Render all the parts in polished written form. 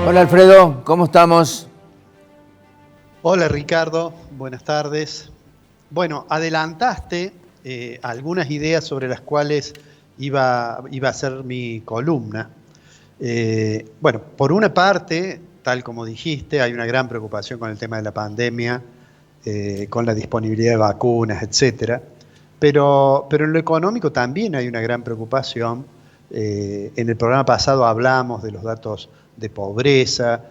Hola Alfredo, ¿cómo estamos? Hola Ricardo, buenas tardes. Bueno, adelantaste algunas ideas sobre las cuales iba a ser mi columna. Bueno, por una parte, tal como dijiste, hay una gran preocupación con el tema de la pandemia, con la disponibilidad de vacunas, etcétera. Pero en lo económico también hay una gran preocupación. En el programa pasado hablamos de los datos de pobreza.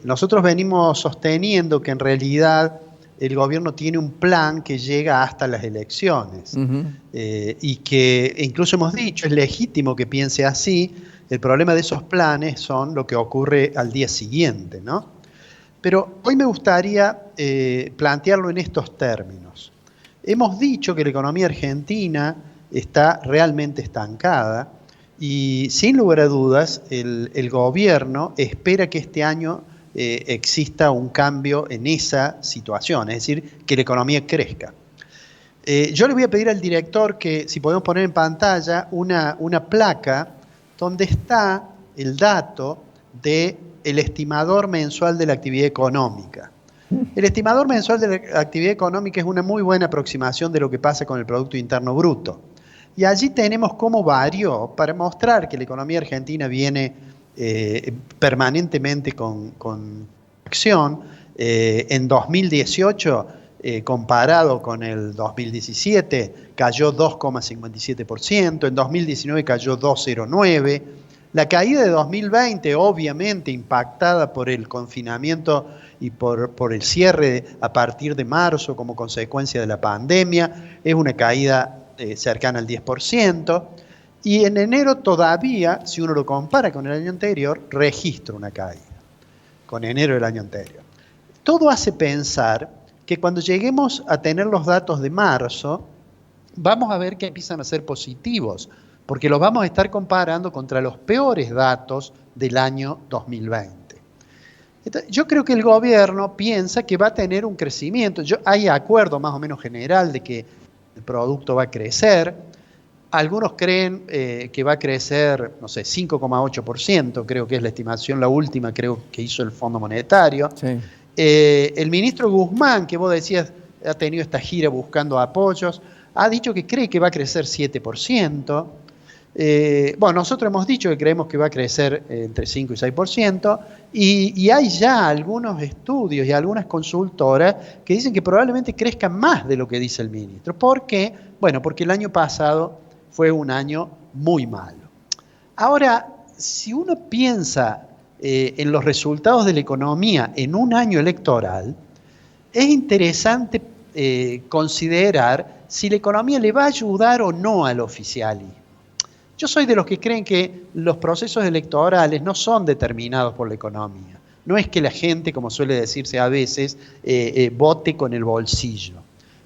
Nosotros venimos sosteniendo que en realidad el gobierno tiene un plan que llega hasta las elecciones. Ujú. Y que incluso hemos dicho, es legítimo que piense así. El problema de esos planes son lo que ocurre al día siguiente, ¿no? Pero hoy me gustaría plantearlo en estos términos. Hemos dicho que la economía argentina está realmente estancada y sin lugar a dudas el gobierno espera que este año exista un cambio en esa situación, es decir, que la economía crezca. Yo le voy a pedir al director que si podemos poner en pantalla una placa donde está el dato del estimador mensual de la actividad económica. El estimador mensual de la actividad económica es una muy buena aproximación de lo que pasa con el Producto Interno Bruto. Y allí tenemos cómo varió para mostrar que la economía argentina viene permanentemente con acción. En 2018, comparado con el 2017, cayó 2,57%, en 2019 cayó 2,09%. La caída de 2020, obviamente impactada por el confinamiento y por el cierre a partir de marzo como consecuencia de la pandemia, es una caída cercana al 10%. Y en enero todavía, si uno lo compara con el año anterior, registra una caída con enero del año anterior. Todo hace pensar que cuando lleguemos a tener los datos de marzo, vamos a ver que empiezan a ser positivos, porque los vamos a estar comparando contra los peores datos del año 2020. Entonces, yo creo que el gobierno piensa que va a tener un crecimiento. Hay acuerdo más o menos general de que el producto va a crecer. Algunos creen que va a crecer, no sé, 5,8%, creo que es la estimación, la última creo que hizo el Fondo Monetario. Sí. El ministro Guzmán, que vos decías, ha tenido esta gira buscando apoyos, ha dicho que cree que va a crecer 7%. Bueno, nosotros hemos dicho que creemos que va a crecer entre 5 y 6%, y hay ya algunos estudios y algunas consultoras que dicen que probablemente crezca más de lo que dice el ministro. ¿Por qué? Bueno, porque el año pasado fue un año muy malo. Ahora, si uno piensa en los resultados de la economía en un año electoral, es interesante considerar si la economía le va a ayudar o no al oficialismo. Yo soy de los que creen que los procesos electorales no son determinados por la economía. No es que la gente, como suele decirse a veces, vote con el bolsillo.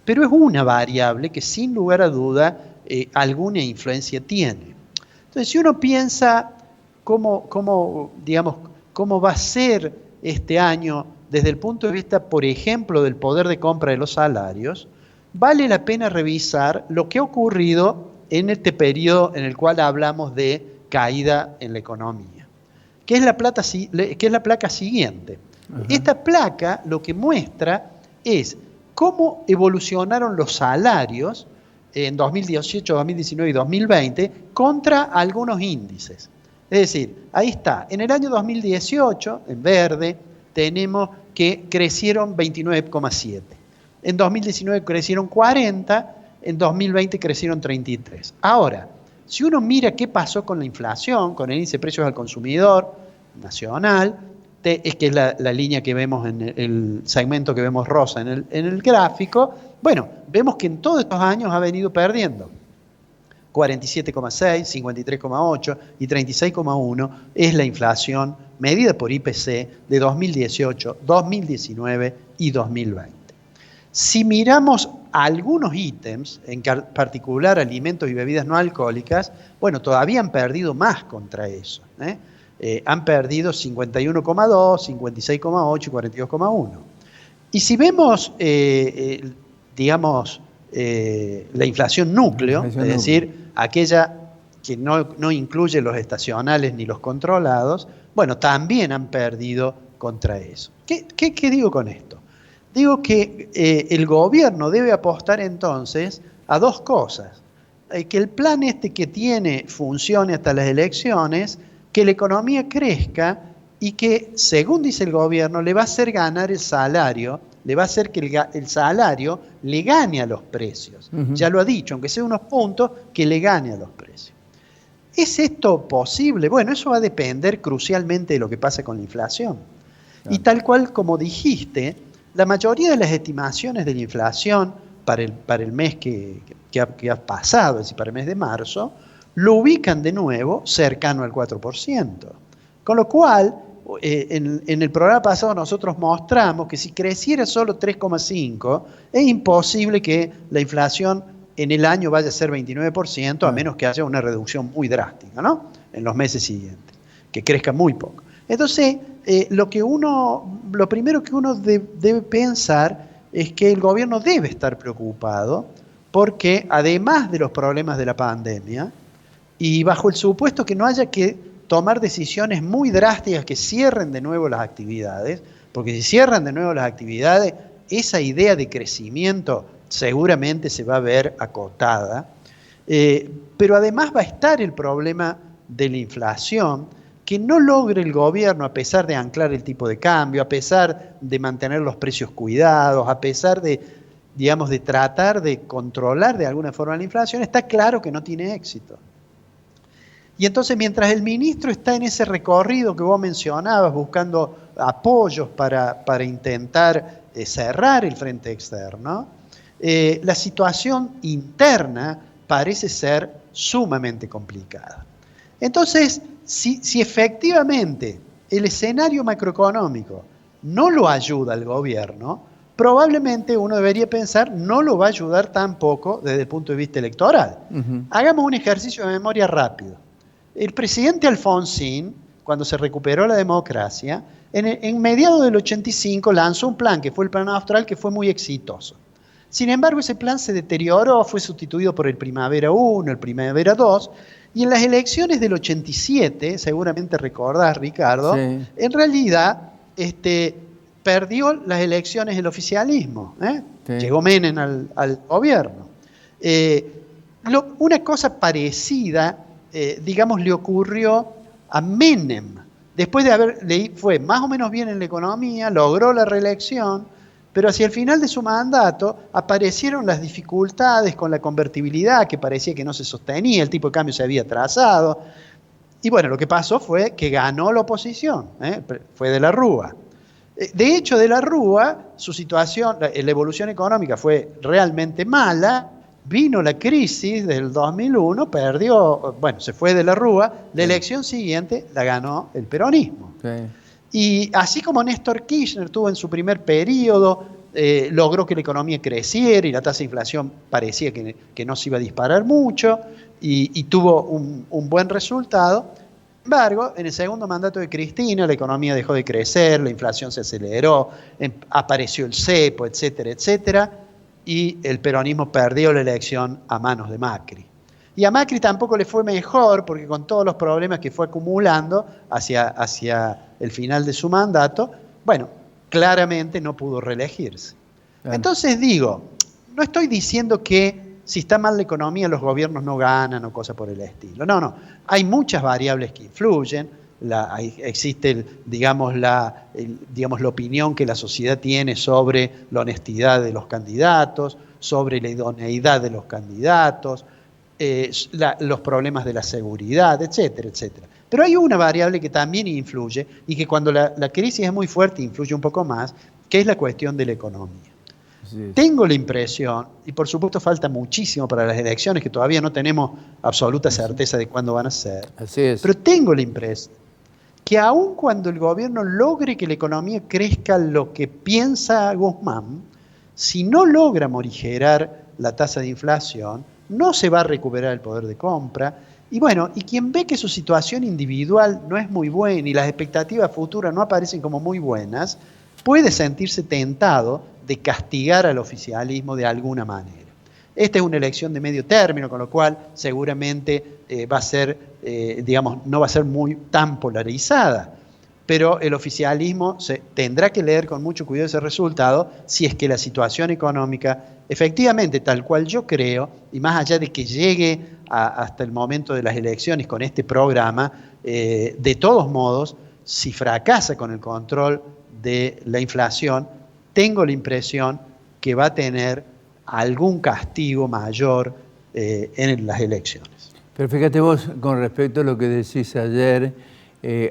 Pero es una variable que sin lugar a duda alguna influencia tiene. Entonces, si uno piensa digamos, cómo va a ser este año desde el punto de vista, por ejemplo, del poder de compra de los salarios, vale la pena revisar lo que ha ocurrido en este periodo en el cual hablamos de caída en la economía, que es la placa siguiente. Ajá. Esta placa lo que muestra es cómo evolucionaron los salarios en 2018, 2019 y 2020 contra algunos índices. Es decir, ahí está, en el año 2018, en verde, tenemos que crecieron 29,7. En 2019 crecieron 40, en 2020 crecieron 33. Ahora, si uno mira qué pasó con la inflación, con el índice de precios al consumidor nacional, es que es la línea que vemos en el segmento que vemos rosa en el gráfico, bueno, vemos que en todos estos años ha venido perdiendo. 47,6, 53,8 y 36,1 es la inflación medida por IPC de 2018, 2019 y 2020. Si miramos algunos ítems, en particular alimentos y bebidas no alcohólicas, bueno, todavía han perdido más contra eso. Han perdido 51,2, 56,8 y 42,1. Y si vemos, digamos, la inflación núcleo, es decir, aquella que no incluye los estacionales ni los controlados, bueno, también han perdido contra eso. ¿Qué digo con esto? Digo que el gobierno debe apostar entonces a dos cosas. Que el plan este que tiene funcione hasta las elecciones, que la economía crezca y que, según dice el gobierno, le va a hacer ganar el salario, le va a hacer que el salario le gane a los precios. Ya lo ha dicho, aunque sea unos puntos, que le gane a los precios. ¿Es esto posible? Bueno, eso va a depender crucialmente de lo que pasa con la inflación. Claro. Y tal cual como dijiste, la mayoría de las estimaciones de la inflación para el mes que ha pasado, es decir, para el mes de marzo, lo ubican de nuevo cercano al 4%. Con lo cual, en el programa pasado nosotros mostramos que si creciera solo 3,5%, es imposible que la inflación en el año vaya a ser 29%, a menos que haya una reducción muy drástica, ¿no? En los meses siguientes, que crezca muy poco. Entonces, lo primero que uno debe pensar es que el gobierno debe estar preocupado porque, además de los problemas de la pandemia, y bajo el supuesto que no haya que tomar decisiones muy drásticas que cierren de nuevo las actividades, porque si cierran de nuevo las actividades, esa idea de crecimiento seguramente se va a ver acotada, pero además va a estar el problema de la inflación, que no logre el gobierno, a pesar de anclar el tipo de cambio, a pesar de mantener los precios cuidados, a pesar de, digamos, de tratar de controlar de alguna forma la inflación, está claro que no tiene éxito. Y entonces, mientras el ministro está en ese recorrido que vos mencionabas, buscando apoyos para intentar cerrar el frente externo, la situación interna parece ser sumamente complicada. Entonces, si efectivamente el escenario macroeconómico no lo ayuda al gobierno, probablemente uno debería pensar no lo va a ayudar tampoco desde el punto de vista electoral. Hagamos un ejercicio de memoria rápido. El presidente Alfonsín, cuando se recuperó la democracia, en mediados del 85 lanzó un plan, que fue el Plan Austral, que fue muy exitoso. Sin embargo, ese plan se deterioró, fue sustituido por el Primavera 1, el Primavera 2, y en las elecciones del 87, seguramente recordás, Ricardo, sí, en realidad perdió las elecciones el oficialismo, sí. Llegó Menem al gobierno. Una cosa parecida, digamos, le ocurrió a Menem. Después de fue más o menos bien en la economía, logró la reelección, pero hacia el final de su mandato aparecieron las dificultades con la convertibilidad, que parecía que no se sostenía, el tipo de cambio se había atrasado. Y bueno, lo que pasó fue que ganó la oposición, fue de la Rúa. De hecho, de la Rúa, su situación, la evolución económica fue realmente mala. Vino la crisis del 2001, perdió, bueno, se fue de la Rúa, la elección siguiente la ganó el peronismo. Sí. Y así como Néstor Kirchner tuvo en su primer periodo, logró que la economía creciera y la tasa de inflación parecía que no se iba a disparar mucho y tuvo un buen resultado. Sin embargo, en el segundo mandato de Cristina, la economía dejó de crecer, la inflación se aceleró, apareció el cepo, etcétera, etcétera, y el peronismo perdió la elección a manos de Macri. Y a Macri tampoco le fue mejor, porque con todos los problemas que fue acumulando hacia el final de su mandato, bueno, claramente no pudo reelegirse. Claro. Entonces digo, no estoy diciendo que si está mal la economía los gobiernos no ganan o cosas por el estilo. No. Hay muchas variables que influyen. Existe, digamos, la opinión que la sociedad tiene sobre la honestidad de los candidatos, sobre la idoneidad de los candidatos, los problemas de la seguridad, etcétera, etcétera. Pero hay una variable que también influye y que cuando la crisis es muy fuerte influye un poco más, que es la cuestión de la economía. Tengo la impresión, y por supuesto falta muchísimo para las elecciones, que todavía no tenemos absoluta certeza de cuándo van a ser, pero tengo la impresión que aun cuando el gobierno logre que la economía crezca lo que piensa Guzmán, si no logra morigerar la tasa de inflación, no se va a recuperar el poder de compra. Y bueno, y quien ve que su situación individual no es muy buena y las expectativas futuras no aparecen como muy buenas, puede sentirse tentado de castigar al oficialismo de alguna manera. Esta es una elección de medio término, con lo cual seguramente va a ser, no va a ser tan polarizada. pero el oficialismo tendrá que leer con mucho cuidado ese resultado si es que la situación económica, efectivamente, tal cual yo creo, y más allá de que llegue hasta el momento de las elecciones con este programa, de todos modos, si fracasa con el control de la inflación, tengo la impresión que va a tener algún castigo mayor en las elecciones. Pero fíjate vos, con respecto a lo que decís ayer,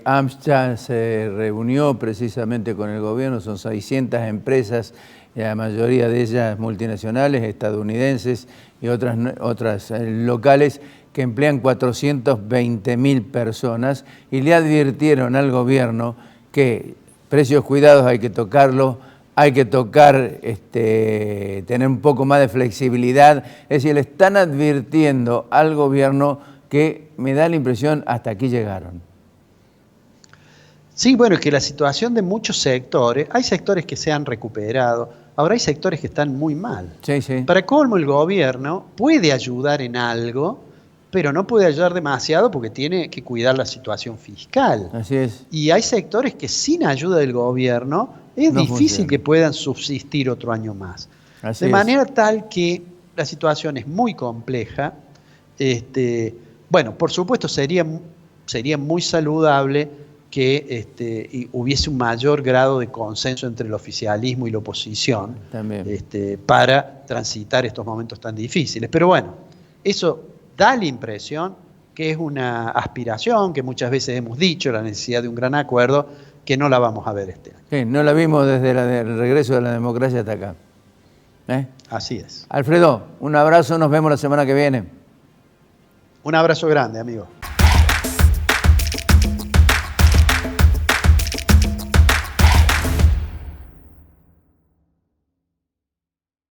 AMSA se reunió precisamente con el gobierno, son 600 empresas, la mayoría de ellas multinacionales, estadounidenses y otras locales, que emplean 420.000 personas, y le advirtieron al gobierno que precios cuidados hay que tocarlo, hay que tener un poco más de flexibilidad. Es decir, le están advirtiendo al gobierno que me da la impresión hasta aquí llegaron. Sí, bueno, es que la situación de muchos sectores, hay sectores que se han recuperado, ahora hay sectores que están muy mal. Sí, sí. Para colmo, el gobierno puede ayudar en algo, pero no puede ayudar demasiado porque tiene que cuidar la situación fiscal. Así es. Y hay sectores que sin ayuda del gobierno es No difícil funciona. que puedan subsistir otro año más. Así De es. manera tal que la situación es muy compleja. Bueno, por supuesto sería muy saludable que hubiese un mayor grado de consenso entre el oficialismo y la oposición También. para transitar estos momentos tan difíciles. Pero bueno, eso da la impresión que es una aspiración, que muchas veces hemos dicho, la necesidad de un gran acuerdo, que no la vamos a ver este año. Sí, no la vimos desde el regreso de la democracia hasta acá. Así es. Alfredo, un abrazo, nos vemos la semana que viene. Un abrazo grande, amigo.